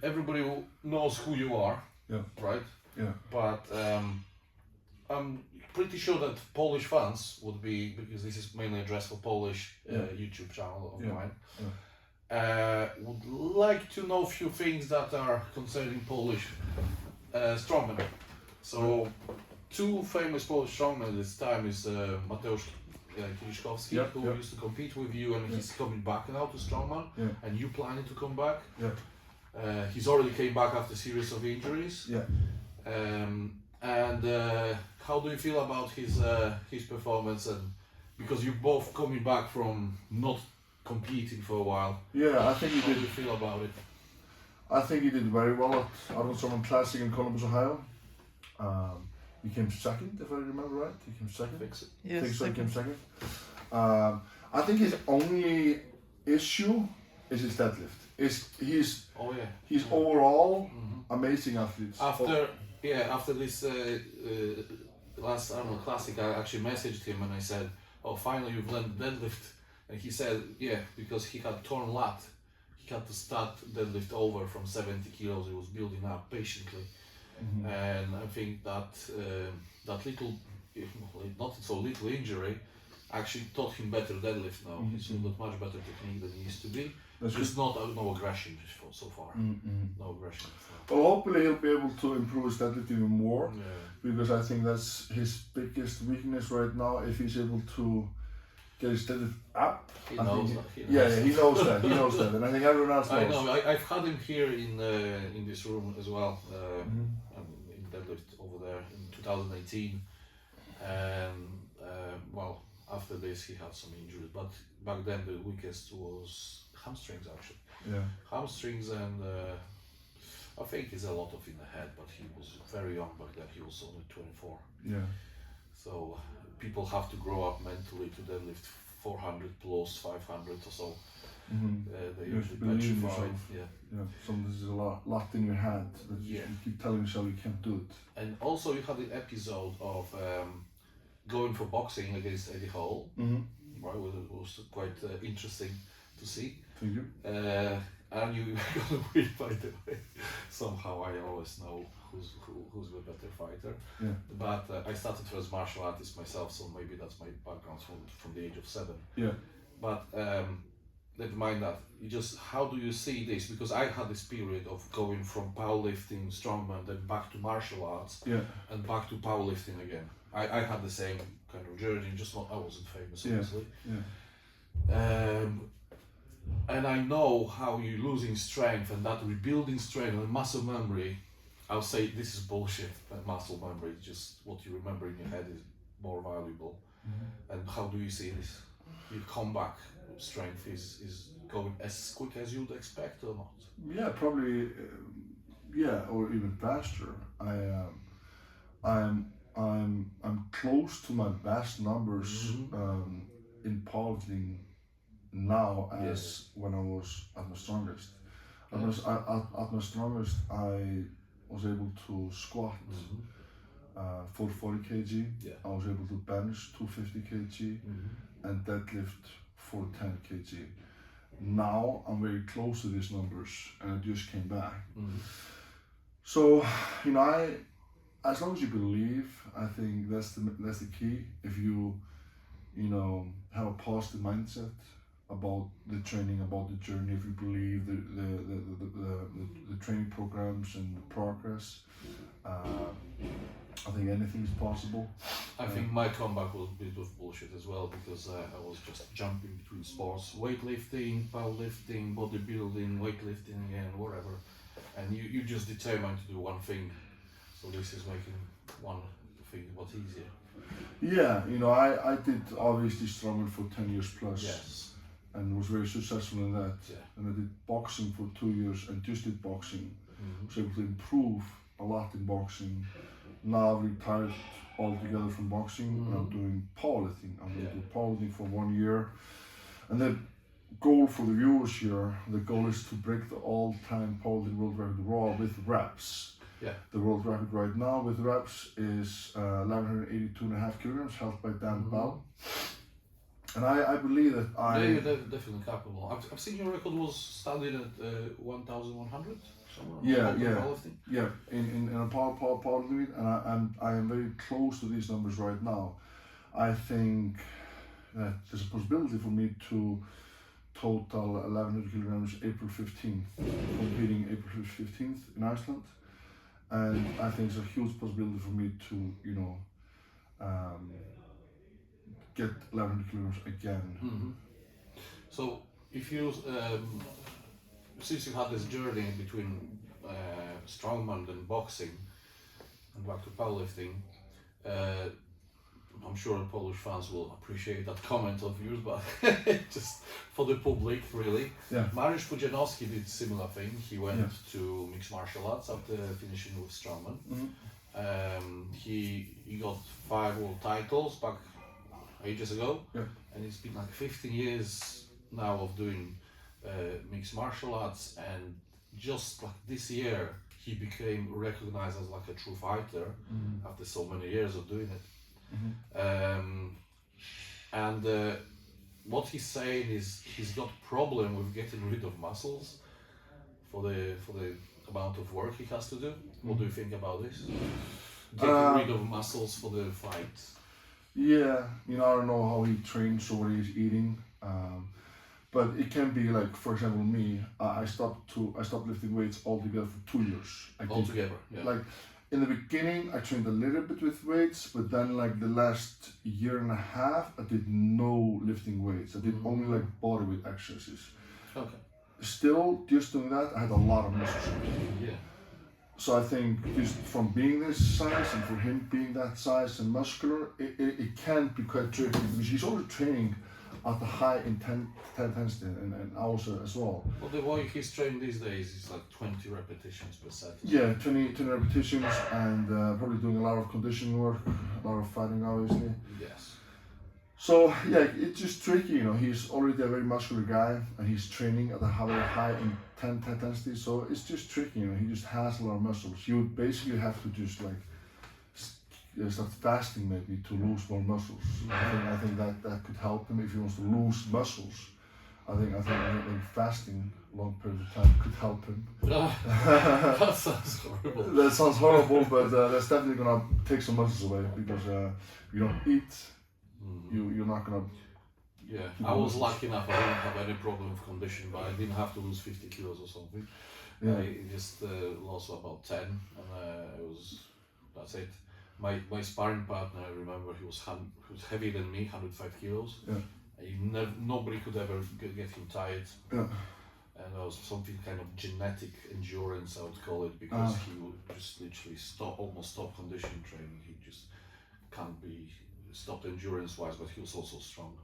everybody knows who you are, right? Yeah. But I'm pretty sure that Polish fans would be, because this is mainly addressed for Polish YouTube channel of mine, would like to know a few things that are concerning Polish strongmen. So, two famous Polish strongmen this time is Mateusz Kieliszkowski, who used to compete with you, and he's coming back now to strongman, and you planning to come back. He's already came back after a series of injuries. And how do you feel about his performance? And because you're both coming back from not competing for a while. Yeah, I think he did. How do you feel about it? I think he did very well at Arnold Strongman Classic in Columbus, Ohio. He came second, if I remember right. He came second. Fix it. Yes, I think so, he came second. I think his only issue is his deadlift. He's overall amazing athlete. After this last Classic, I actually messaged him and I said, "Oh, finally you've learned deadlift." And he said, "Yeah, because he had torn lat, he had to start deadlift over from 70 kilos. He was building up patiently." And I think that that little, not so little injury, actually taught him better deadlift now. He's got much better technique than he used to be. That's just no aggression so far. No aggression. Well, hopefully he'll be able to improve his deadlift even more, because I think that's his biggest weakness right now. If he's able to get his deadlift up, he knows that. He knows that. He knows that, and I think everyone else knows. I know. I've had him here in this room as well, in deadlift over there in 2018, and well, after this he had some injuries, but back then the weakest was hamstrings actually. Hamstrings, and I think it's a lot of in the head, but he was very young back then. He was only 24. So people have to grow up mentally to deadlift 400 plus 500 or so. They usually petrify. So there's a lot in your head that you keep telling yourself you can't do it. And also you had an episode of going for boxing against Eddie Hall. Right, it was quite interesting to see. Thank you. And you got a win, by the way. Somehow I always know who's the better fighter. But I started as martial artist myself, so maybe that's my background from the age of 7. But never mind that. How do you see this? Because I had this period of going from powerlifting, strongman, then back to martial arts, and back to powerlifting again. I had the same kind of journey, just not I wasn't famous, obviously. And I know how you're losing strength, and that rebuilding strength and muscle memory. I'll say this is bullshit. But muscle memory, just what you remember in your head is more valuable. And how do you see this? Your comeback strength is going as quick as you'd expect, or not? Yeah, probably. Or even faster. I'm close to my best numbers in powerlifting now as when I was at my strongest. At my strongest, I was able to squat 440 kg. I was able to bench 250 kg and deadlift 410 kg. Now I'm very close to these numbers, and I just came back. So as long as you believe, I think that's the key. If you have a positive mindset about the training, about the journey, if you believe the training programs and the progress, I think anything is possible. I think my comeback was a bit of bullshit as well, because I was just jumping between sports, weightlifting, powerlifting, bodybuilding, weightlifting again, whatever. And you just determined to do one thing. So this is making one thing a lot easier. I did obviously strongman for 10 years plus. And was very successful in that. And I did boxing for 2 years and just did boxing. Was able to improve a lot in boxing. Now I've retired altogether from boxing, and I'm doing powerlifting. I'm going to do powerlifting for 1 year. And the goal for the viewers here, the goal is to break the all-time powerlifting world record raw with reps. The world record right now with reps is 1182.5 kilograms, held by Dan Bell. And I believe that Yeah, you're definitely capable. I've seen your record was started at 1,100 somewhere. Yeah, in a powerlifting, and I am very close to these numbers right now. I think that there's a possibility for me to total 1,100 kilograms April 15th, competing April 15th in Iceland, and I think it's a huge possibility for me to, you know, get 1,100 kilograms again. Mm-hmm. So if you, since you had this journey between strongman and boxing and back to powerlifting, I'm sure the Polish fans will appreciate that comment of yours, but just for the public, really. Yeah. Mariusz Pudzianowski did similar thing. He went to mixed martial arts after finishing with strongman. Mm-hmm. He got 5 world titles back ages ago, and it's been like 15 years now of doing mixed martial arts, and just like this year he became recognized as like a true fighter after so many years of doing it. And what he's saying is he's got problem with getting rid of muscles for the amount of work he has to do. What do you think about this? Getting rid of muscles for the fight. Yeah, you know, I don't know how he trains or what he's eating, but it can be like, for example, me. I stopped lifting weights altogether for 2 years. Altogether, yeah. Like in the beginning, I trained a little bit with weights, but then like the last year and a half, I did no lifting weights. I did only like body weight exercises. Okay. Still, just doing that, I had a lot of muscles. Yeah. So I think just from being this size and for him being that size and muscular, it can be quite tricky because he's always training at the high intensity and also as well. Well, the way he's trained these days is like 20 repetitions per set. Yeah, 20 repetitions and probably doing a lot of conditioning work, a lot of fighting obviously. Yes. So yeah, it's just tricky, you know, he's already a very muscular guy and he's training at a very high intensity, so it's just tricky, you know, he just has a lot of muscles. You would basically have to just like start fasting maybe to lose more muscles. I think that could help him if he wants to lose muscles. I think fasting a long period of time could help him. That sounds horrible. That sounds horrible, but that's definitely gonna take some muscles away because you don't eat. You're not gonna. Yeah, I was lucky enough. I didn't have any problem with condition, but I didn't have to lose 50 kilos or something. Yeah. I just lost about 10, and that's it. My sparring partner, I remember, he was heavier than me, 105 kilos. Yeah. Nobody could ever get him tired. Yeah. And there was something kind of genetic endurance, I would call it, because he would just literally almost stop conditioning training. He just can't be stopped endurance-wise, but he was also strong.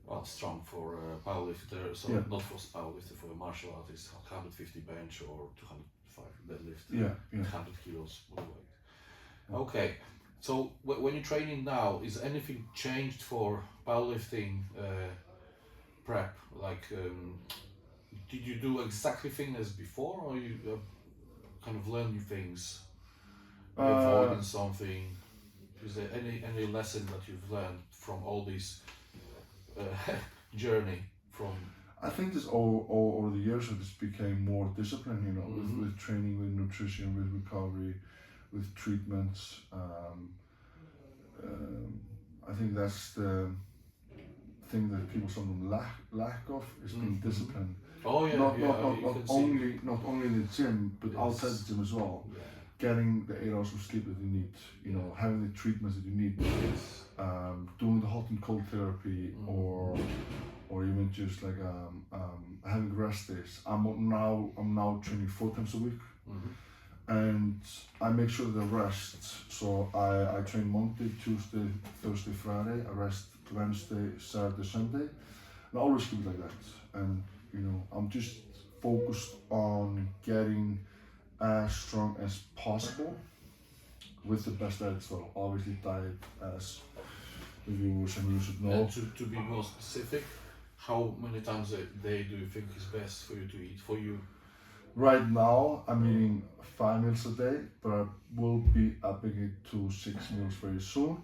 Well, strong for a powerlifter, so not for a powerlifter, for a martial artist, 150 bench or 205 deadlift, 100 kilos body weight. Okay, so when you're training now, is anything changed for powerlifting prep? Like, did you do exactly things as before, or you kind of learn new things, avoiding something? Is there any lesson that you've learned from all these journey from? I think this over the years it just became more disciplined, you know, with training, with nutrition, with recovery, with treatments. I think that's the thing that people sometimes lack of is being disciplined. Oh yeah, not only in the gym, but outside the gym as well. Yeah. Getting the 8 hours of sleep that you need, you know, having the treatments that you need, doing the hot and cold therapy, or even just like having rest days. I'm now training 4 times a week, and I make sure that I rest. So I train Monday, Tuesday, Thursday, Friday. I rest Wednesday, Saturday, Sunday. And I always keep it like that. And you know, I'm just focused on getting as strong as possible with the best diet as well. Obviously diet, as the viewers and you should know. And to be more specific, how many times a day do you think is best for you to eat? For you? Right now I'm eating 5 meals a day, but I will be upping it to 6 meals very soon.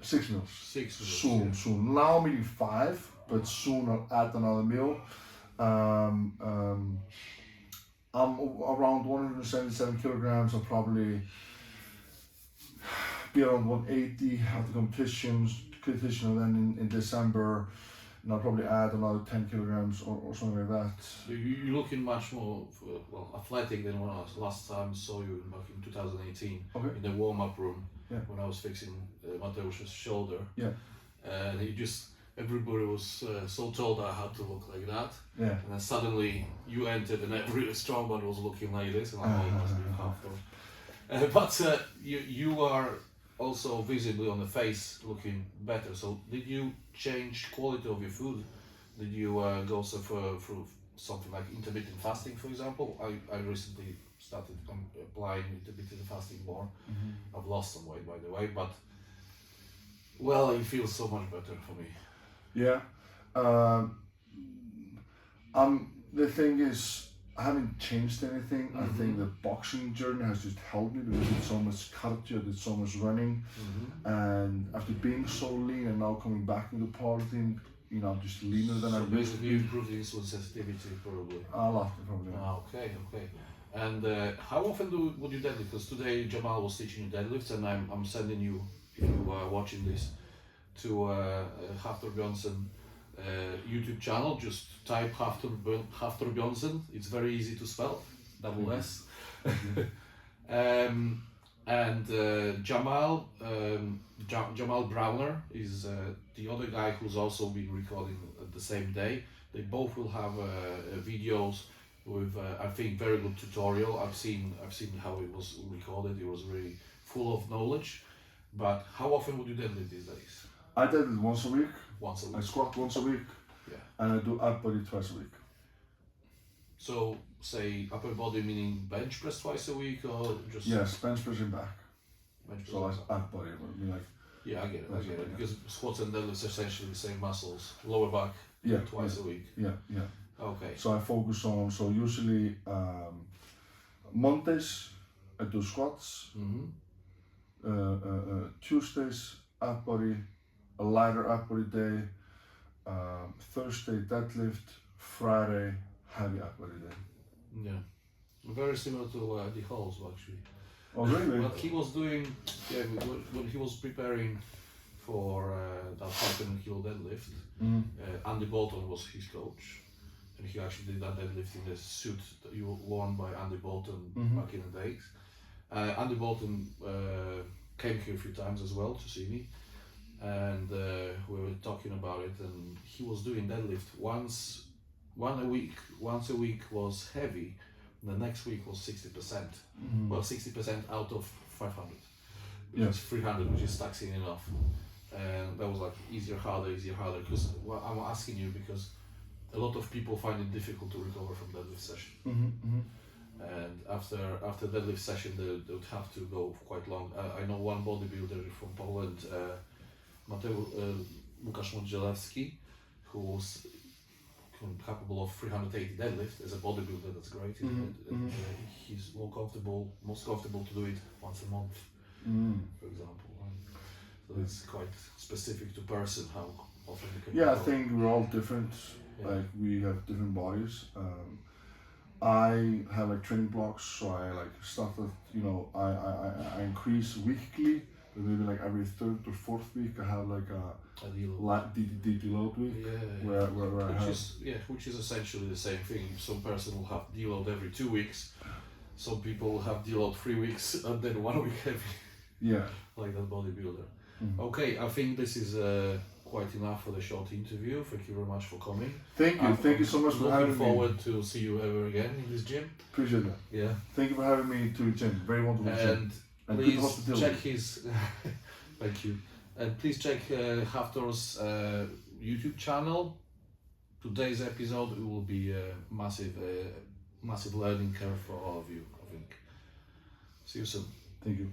6 meals. 6 meals. Soon, yeah. soon. Now I'm eating 5, but soon I'll add another meal. I'm around 177 kilograms. I'll probably be around 180 at the competition, and then in December, and I'll probably add another 10 kilograms or something like that. You're looking much more athletic than when I was last time saw you back in 2018 in the warm-up room when I was fixing Mateusz's shoulder. Yeah. And everybody was so told I had to look like that. Yeah. And then suddenly you entered and every strongman was looking like this, and I must be Hafthor. But you are also visibly on the face looking better. So did you change quality of your food? Did you go through something like intermittent fasting, for example? I recently started applying intermittent fasting more. I've lost some weight, by the way, but well, it feels so much better for me. Yeah. The thing is, I haven't changed anything. I think the boxing journey has just helped me because I did so much cardio, I did so much running, and after being so lean and now coming back into powerlifting, you know, I'm just leaner than I used to be. So basically you improved the insulin sensitivity probably. A lot, probably. Okay. And how often would you deadlift? Because today Jamal was teaching you deadlifts, and I'm sending you, if you are watching this, to Hafthor Bjornsson YouTube channel. Just type Hafthor Bjornsson. It's very easy to spell, double S. And Jamal Browner is the other guy who's also been recording at the same day. They both will have videos with I think very good tutorial. I've seen how it was recorded. It was really full of knowledge. But how often would you deadlift these days? I deadlift once a week. Once a week. I squat once a week. Yeah. And I do upper body twice a week. So say upper body meaning bench press twice a week, or just yes, bench press and back. Bench press. So like upper body, I mean like. Yeah, I get it. Because squats and deadlifts are essentially the same muscles. Lower back. Twice a week. Yeah. Okay. So I focus on, usually Mondays I do squats, Tuesdays upper body, a lighter upper body day, Thursday deadlift, Friday heavy upper body day. Yeah, very similar to the Halls actually. Oh really? What he was doing, when he was preparing for that 500 kilo deadlift, Andy Bolton was his coach. And he actually did that deadlift in the suit that you worn by Andy Bolton back in the days. Andy Bolton came here a few times as well to see me, and we were talking about it. And he was doing deadlift once a week was heavy, and the next week was 60%. Well, 60% out of 500, which is 300, which is taxing enough. And that was like easier, harder. Because I'm asking you because a lot of people find it difficult to recover from deadlift session. And after deadlift session, they would have to go quite long. I know one bodybuilder from Poland, Kieliszkowski, who was capable of 380 deadlift as a bodybuilder. That's great. He's most comfortable to do it once a month, for example. So it's quite specific to person how often you can. Yeah, I think we're all different. Like we have different bodies. I have like training blocks, so I like stuff that I increase weekly. But maybe like every third or fourth week I have like a deload week. Where I have which is essentially the same thing. Some person will have deload every 2 weeks. Some people will have deload 3 weeks and then 1 week heavy. Yeah. Like that bodybuilder. Okay, I think this is quite enough for the short interview. Thank you very much for coming. Thank you so much for having me. Looking forward to see you ever again in this gym. Appreciate that. Yeah. Thank you for having me to gym. Very wonderful gym. And please check his. Thank you. And please check Hafthor's YouTube channel. Today's episode will be a massive learning curve for all of you, I think. See you soon. Thank you.